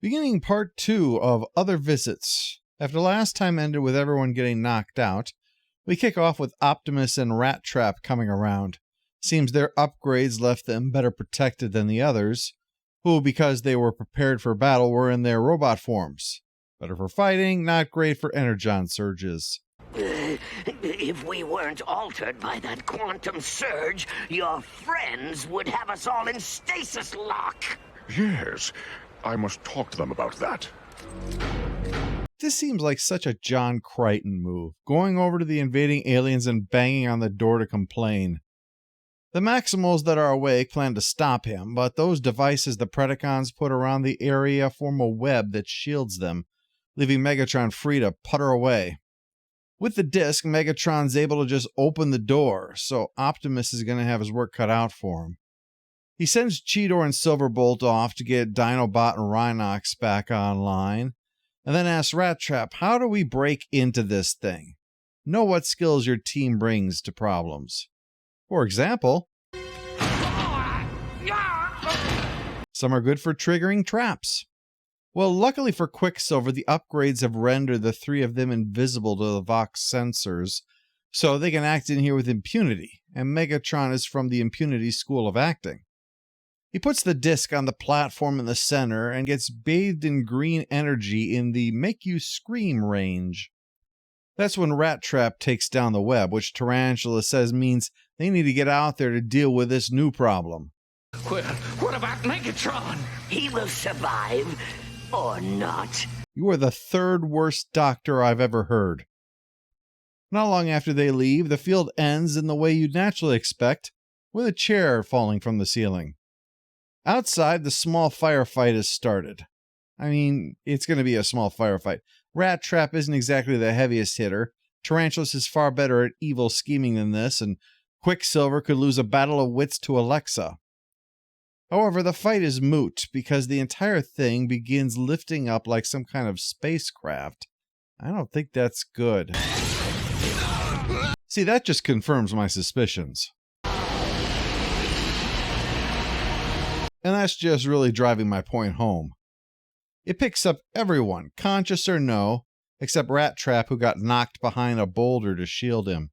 Beginning part 2 of Other Visits. After last time ended with everyone getting knocked out, we kick off with Optimus and Rat Trap coming around. Seems their upgrades left them better protected than the others, who, because they were prepared for battle, were in their robot forms. Better for fighting, not great for energon surges. If we weren't altered by that quantum surge, your friends would have us all in stasis lock. Yes, I must talk to them about that. This seems like such a John Crichton move, going over to the invading aliens and banging on the door to complain. The Maximals that are awake plan to stop him, but those devices the Predacons put around the area form a web that shields them, leaving Megatron free to putter away. With the disc, Megatron's able to just open the door, so Optimus is going to have his work cut out for him. He sends Cheetor and Silverbolt off to get Dinobot and Rhinox back online, and then asks Rat Trap, how do we break into this thing? Know what skills your team brings to problems. For example, some are good for triggering traps. Well, luckily for Quicksilver, the upgrades have rendered the three of them invisible to the Vox sensors, so they can act in here with impunity, and Megatron is from the impunity school of acting. He puts the disc on the platform in the center and gets bathed in green energy in the make you scream range. That's when Rat Trap takes down the web, which Tarantula says means they need to get out there to deal with this new problem. What about Megatron? He will survive, or not. You are the third worst doctor I've ever heard. Not long after they leave, the field ends in the way you'd naturally expect, with a chair falling from the ceiling. Outside, the small firefight has started. I mean, it's going to be a small firefight. Rat Trap isn't exactly the heaviest hitter. Tarantulas is far better at evil scheming than this, and Quicksilver could lose a battle of wits to Alexa. However, the fight is moot because the entire thing begins lifting up like some kind of spacecraft. I don't think that's good. See, that just confirms my suspicions. And that's just really driving my point home. It picks up everyone, conscious or no, except Rat Trap, who got knocked behind a boulder to shield him.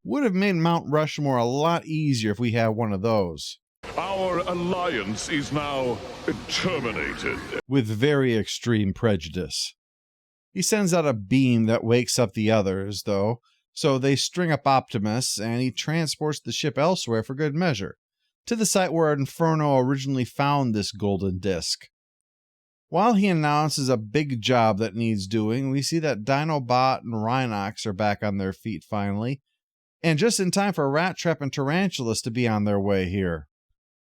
Would have made Mount Rushmore a lot easier if we had one of those. Our alliance is now terminated. With very extreme prejudice. He sends out a beam that wakes up the others, though, so they string up Optimus, and he transports the ship elsewhere for good measure, to the site where Inferno originally found this golden disc. While he announces a big job that needs doing, we see that Dinobot and Rhinox are back on their feet finally, and just in time for Rat Trap and Tarantulas to be on their way here.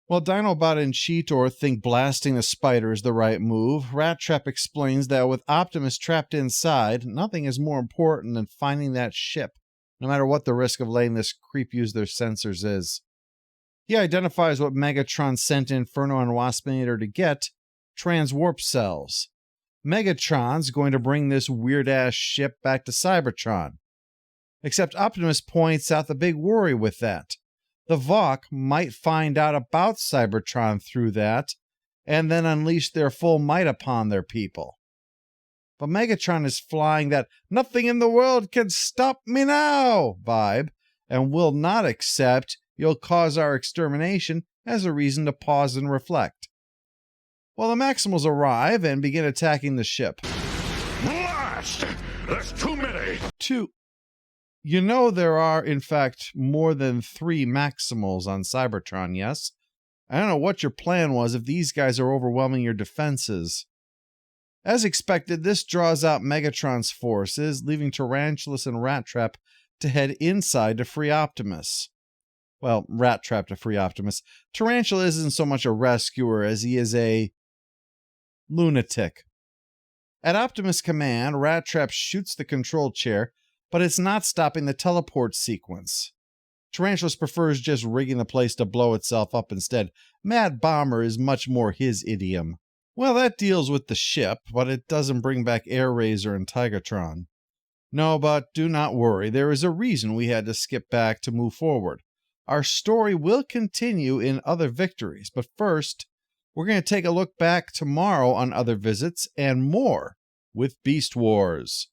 While Dinobot and Cheetor think blasting the spider is the right move, Rat Trap explains that with Optimus trapped inside, nothing is more important than finding that ship, no matter what the risk of letting this creep use their sensors is. He identifies what Megatron sent Inferno and Waspinator to get, transwarp cells. Megatron's going to bring this weird-ass ship back to Cybertron. Except Optimus points out the big worry with that. The Vok might find out about Cybertron through that, and then unleash their full might upon their people. But Megatron is flying that nothing in the world can stop me now vibe, and will not accept you'll cause our extermination as a reason to pause and reflect. Well, the Maximals arrive and begin attacking the ship. Blast! There's too many! You know there are, in fact, more than 3 Maximals on Cybertron, yes? I don't know what your plan was if these guys are overwhelming your defenses. As expected, this draws out Megatron's forces, leaving Tarantulas and Rat Trap to head inside to free Optimus. Well, Rat Trap to free Optimus. Tarantula isn't so much a rescuer as he is a lunatic. At Optimus' command, Rat Trap shoots the control chair, but it's not stopping the teleport sequence. Tarantulas prefers just rigging the place to blow itself up instead. Mad Bomber is much more his idiom. Well, that deals with the ship, but it doesn't bring back Air Razor and Tigatron. No, but do not worry, there is a reason we had to skip back to move forward. Our story will continue in other victories, but first, We're going to take a look back tomorrow on other visits and more with Beast Wars.